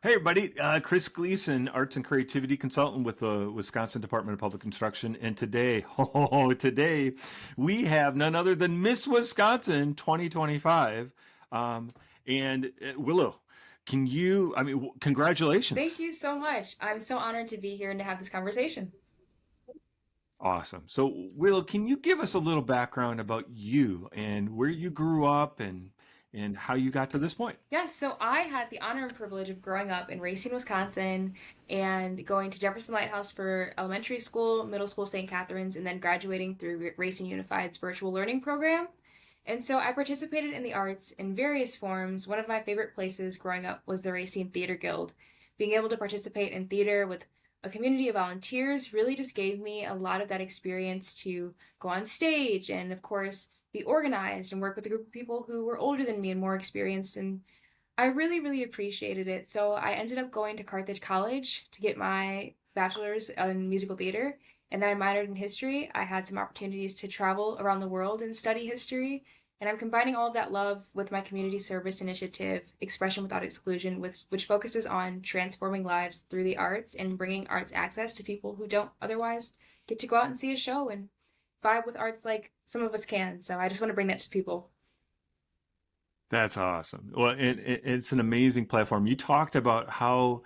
Hey everybody, Chris Gleason, arts and creativity consultant with the Wisconsin Department of Public Instruction. And today, today we have none other than Miss Wisconsin 2025. Um, Willow, Thank congratulations. you so much. I'm so honored to be here and to have this conversation. Awesome. So Willow, can you give us a little background about you and where you grew up and how you got to this point? Yes, so I had the honor and privilege of growing up in Racine, Wisconsin, and going to Jefferson Lighthouse for elementary school, middle school St. Catherine's, and then graduating through Racine Unified's virtual learning program. And so I participated in the arts in various forms. One of my favorite places growing up was the Racine Theater Guild. Being able to participate in theater with a community of volunteers really just gave me a lot of that experience to go on stage and, of course, be organized and work with a group of people who were older than me and more experienced. And I really, really appreciated it. So I ended up going to Carthage College to get my bachelor's in musical theater. And then I minored in history. I had some opportunities to travel around the world and study history. And I'm combining all of that love with my community service initiative, Expression Without Exclusion, which focuses on transforming lives through the arts and bringing arts access to people who don't otherwise get to go out and see a show and vibe with arts like some of us can. So I just want to bring that to people. That's awesome. Well, it's an amazing platform. You talked about how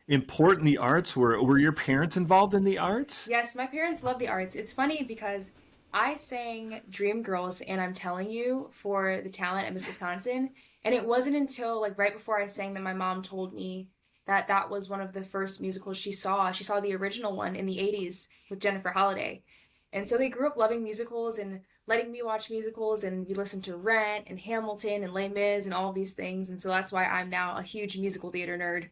important the arts were. Were your parents involved in the arts? Yes, my parents love the arts. It's funny because I sang Dream Girls and I'm Telling You for the talent at Miss Wisconsin. And it wasn't until like right before I sang that my mom told me that that was one of the first musicals she saw. She saw the original one in the 80s with Jennifer Holliday. And so they grew up loving musicals and letting me watch musicals, and we listened to Rent and Hamilton and Les Mis and all of these things. And so that's why I'm now a huge musical theater nerd.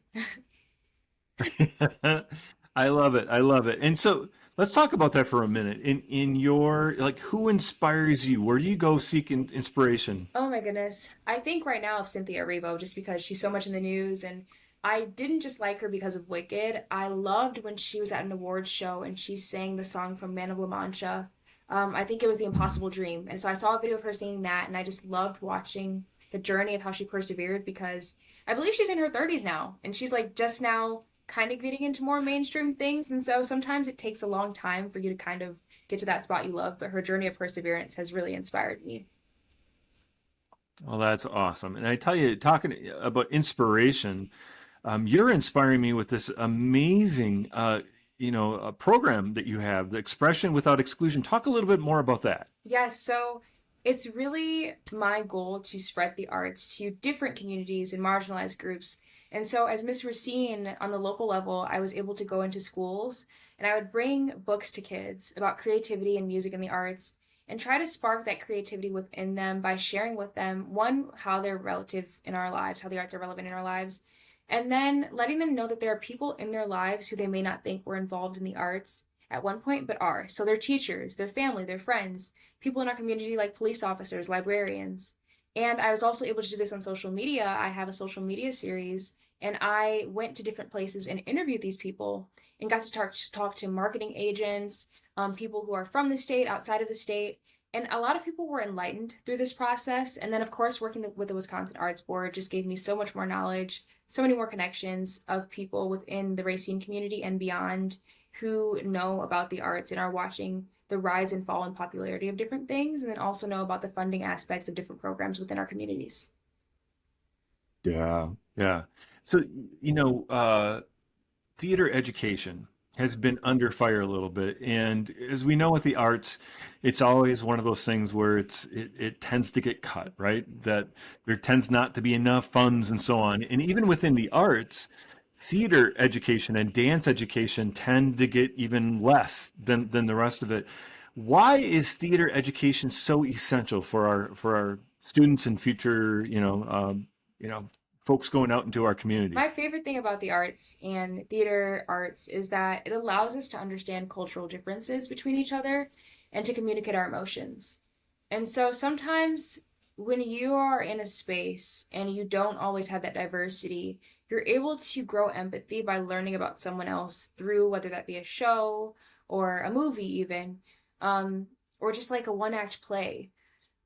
I love it. I love it. And so let's talk about that for a minute. In your like, who inspires you? Where do you go seek inspiration? Oh my goodness. I think right now of Cynthia Erivo just because she's so much in the news, and I didn't just like her because of Wicked. I loved when she was at an awards show and she sang the song from Man of La Mancha. I think it was The Impossible Dream. And so I saw a video of her singing that and I just loved watching the journey of how she persevered because I believe she's in her 30s now and she's like just now kind of getting into more mainstream things. And so sometimes it takes a long time for you to kind of get to that spot you love, but her journey of perseverance has really inspired me. Well, that's awesome. And I tell you, talking about inspiration, you're inspiring me with this amazing, program that you have, the Expression Without Exclusion. Talk a little bit more about that. Yes, so it's really my goal to spread the arts to different communities and marginalized groups. And so, as Miss Racine on the local level, I was able to go into schools and I would bring books to kids about creativity and music and the arts and try to spark that creativity within them by sharing with them, one, how they're relative in our lives, how the arts are relevant in our lives, and then letting them know that there are people in their lives who they may not think were involved in the arts at one point, but are. So their teachers, their family, their friends, people in our community like police officers, librarians. And I was also able to do this on social media. I have a social media series, and I went to different places and interviewed these people and got to talk to marketing agents, people who are from the state, outside of the state. And a lot of people were enlightened through this process. And then, of course, working with the Wisconsin Arts Board just gave me so much more knowledge, so many more connections of people within the Racine community and beyond who know about the arts and are watching the rise and fall in popularity of different things, and then also know about the funding aspects of different programs within our communities. Yeah, yeah. So, theater education has been under fire a little bit, and as we know with the arts, it's always one of those things where it tends to get cut, right? That there tends not to be enough funds and so on. And even within the arts, theater education and dance education tend to get even less than the rest of it. Why is theater education so essential for our students and future, folks going out into our My communities? favorite thing about the arts and theater arts is that it allows us to understand cultural differences between each other and to communicate our emotions. And so sometimes when you are in a space and you don't always have that diversity, you're able to grow empathy by learning about someone else through whether that be a show or a movie, even, or just like a one act play.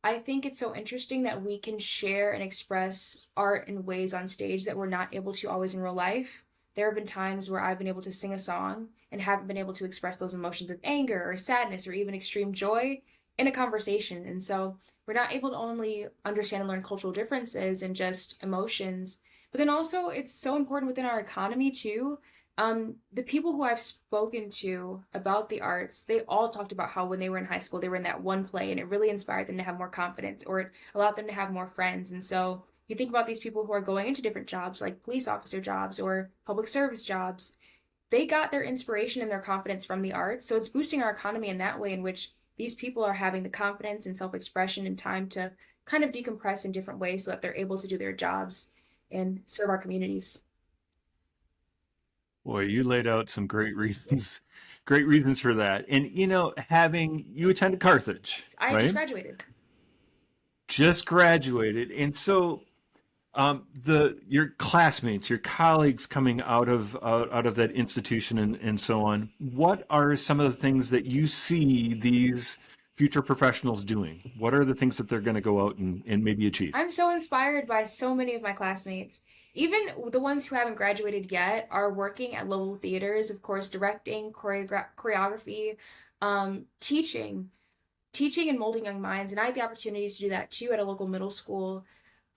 I think it's so interesting that we can share and express art in ways on stage that we're not able to always in real life. There have been times where I've been able to sing a song and haven't been able to express those emotions of anger or sadness or even extreme joy in a conversation. And so we're not able to only understand and learn cultural differences and just emotions, but then also it's so important within our economy too. The people who I've spoken to about the arts, they all talked about how when they were in high school, they were in that one play and it really inspired them to have more confidence or it allowed them to have more friends. And so you think about these people who are going into different jobs like police officer jobs or public service jobs, they got their inspiration and their confidence from the arts. So it's boosting our economy in that way in which these people are having the confidence and self expression and time to kind of decompress in different ways so that they're able to do their jobs and serve our communities. Boy, you laid out some great reasons for that. And having you attended Carthage, I just right? graduated. Just graduated, and so the your classmates, your colleagues coming out of that institution and so on. What are some of the things that you see these future professionals doing? What are the things that they're going to go out and maybe achieve? I'm so inspired by so many of my classmates. Even the ones who haven't graduated yet are working at local theaters, of course, directing, choreography, teaching, teaching and molding young minds. And I had the opportunities to do that too at a local middle school.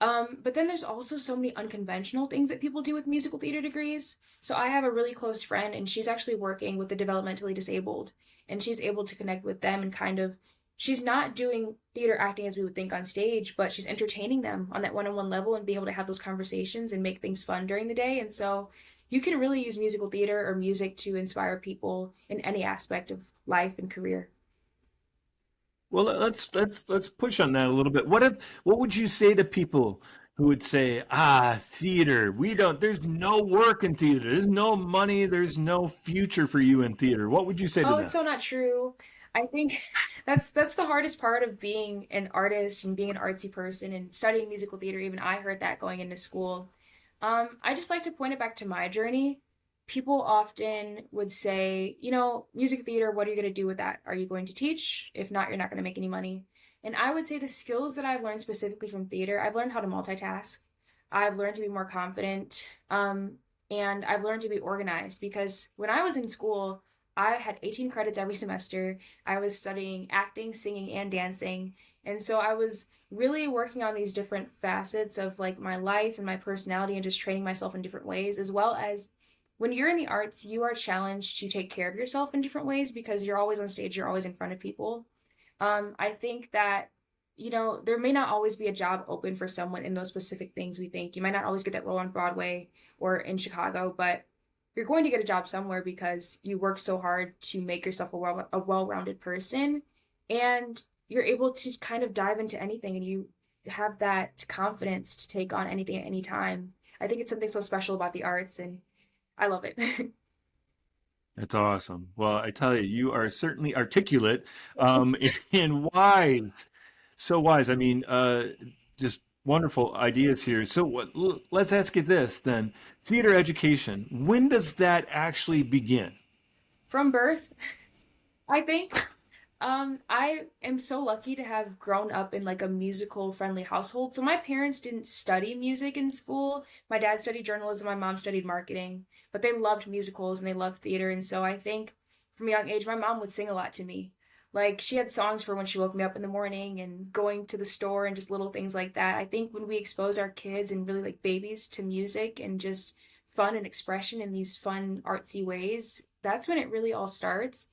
But then there's also so many unconventional things that people do with musical theater degrees. So I have a really close friend, and she's actually working with the developmentally disabled, and she's able to connect with them and kind of, she's not doing theater acting as we would think on stage, but she's entertaining them on that one-on-one level and being able to have those conversations and make things fun during the day. And so you can really use musical theater or music to inspire people in any aspect of life and career. Well, let's push on that a little bit. What would you say to people who would say, theater, we don't, there's no work in theater, there's no money, there's no future for you in theater. What would you say to Oh, it's them? so not true. I think that's the hardest part of being an artist and being an artsy person and studying musical theater. Even I heard that going into school. I just like to point it back to my journey. People often would say, music theater, what are you going to do with that? Are you going to teach? If not, you're not going to make any money. And I would say the skills that I've learned specifically from theater, I've learned how to multitask. I've learned to be more confident. And I've learned to be organized because when I was in school, I had 18 credits every semester. I was studying acting, singing, and dancing. And so I was really working on these different facets of like my life and my personality and just training myself in different ways, as well as when you're in the arts, you are challenged to take care of yourself in different ways because you're always on stage, you're always in front of people. I think that, there may not always be a job open for someone in those specific things we think. You might not always get that role on Broadway or in Chicago, but you're going to get a job somewhere because you work so hard to make yourself a well-rounded person and you're able to kind of dive into anything and you have that confidence to take on anything at any time. I think it's something so special about the arts and I love it. That's awesome. Well, I tell you, you are certainly articulate, and wise. So wise. I mean, just wonderful ideas here. So let's ask you this then. Theater education, when does that actually begin? From birth, I think. I am so lucky to have grown up in like a musical friendly household. So my parents didn't study music in school. My dad studied journalism, my mom studied marketing, but they loved musicals and they loved theater. And so I think from a young age, my mom would sing a lot to me. Like she had songs for when she woke me up in the morning and going to the store and just little things like that. I think when we expose our kids and really like babies to music and just fun and expression in these fun artsy ways, that's when it really all starts.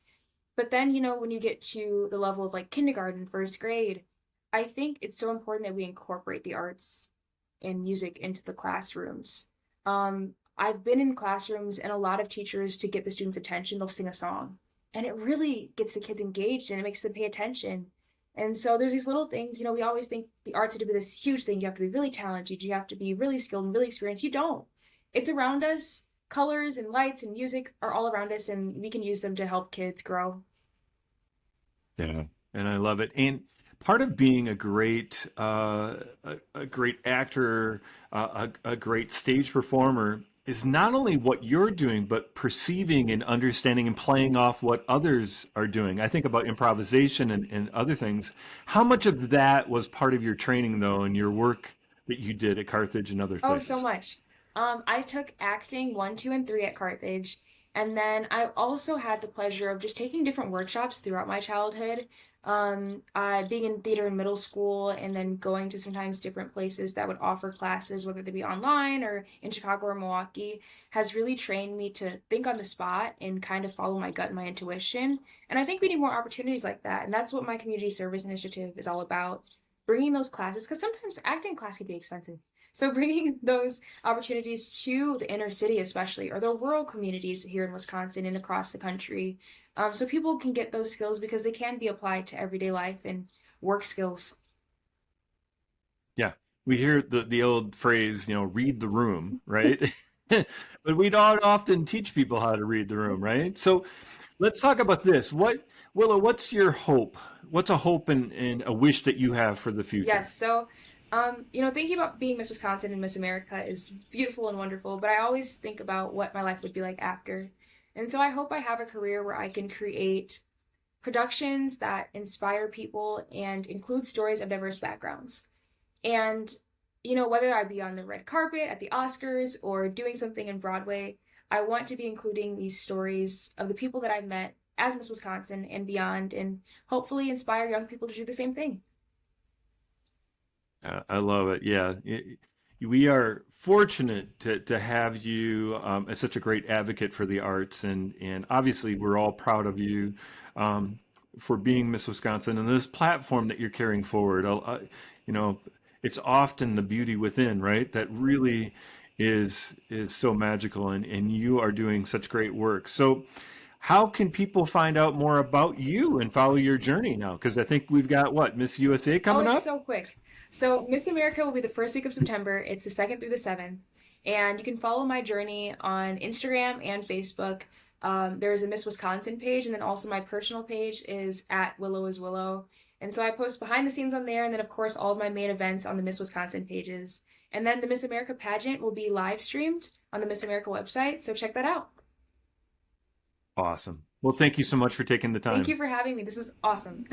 But then, when you get to the level of like kindergarten, first grade, I think it's so important that we incorporate the arts and music into the classrooms. I've been in classrooms and a lot of teachers, to get the students' attention, they'll sing a song. And it really gets the kids engaged and it makes them pay attention. And so there's these little things, we always think the arts have to be this huge thing. You have to be really talented, you have to be really skilled and really experienced. You don't. It's around us. Colors and lights and music are all around us, and we can use them to help kids grow. Yeah, and I love it. And part of being a great actor, a great stage performer is not only what you're doing, but perceiving and understanding and playing off what others are doing. I think about improvisation and other things. How much of that was part of your training, though, and your work that you did at Carthage and other Oh, so places? much. I took acting one, two, and three at Carthage, and then I also had the pleasure of just taking different workshops throughout my childhood. Being in theater in middle school, and then going to sometimes different places that would offer classes, whether they be online or in Chicago or Milwaukee, has really trained me to think on the spot and kind of follow my gut and my intuition. And I think we need more opportunities like that, and that's what my community service initiative is all about. Bringing those classes, because sometimes acting class can be expensive. So bringing those opportunities to the inner city, especially, or the rural communities here in Wisconsin and across the country, so people can get those skills because they can be applied to everyday life and work skills. Yeah, we hear the old phrase, read the room, right? But we don't often teach people how to read the room, right? So let's talk about this. Willow, what's your hope? What's a hope and a wish that you have for the future? Yes, so thinking about being Miss Wisconsin and Miss America is beautiful and wonderful, but I always think about what my life would be like after. And so I hope I have a career where I can create productions that inspire people and include stories of diverse backgrounds. And, whether I be on the red carpet at the Oscars or doing something in Broadway, I want to be including these stories of the people that I've met as Miss Wisconsin and beyond, and hopefully inspire young people to do the same thing. I love it. Yeah. We are fortunate to have you as such a great advocate for the arts. And obviously, we're all proud of you for being Miss Wisconsin and this platform that you're carrying forward. You know, it's often the beauty within, right? That really is so magical. And you are doing such great work. So, how can people find out more about you and follow your journey now? Because I think we've got what, Miss USA Oh, coming it's up? so quick. So Miss America will be the first week of September. It's the 2nd through the 7th. And you can follow my journey on Instagram and Facebook. There's a Miss Wisconsin page, and then also my personal page is at Willow is Willow. And so I post behind the scenes on there, and then of course all of my main events on the Miss Wisconsin pages. And then the Miss America pageant will be live streamed on the Miss America website, so check that out. Awesome. Well, thank you so much for taking the Thank you time. for having me. This is awesome.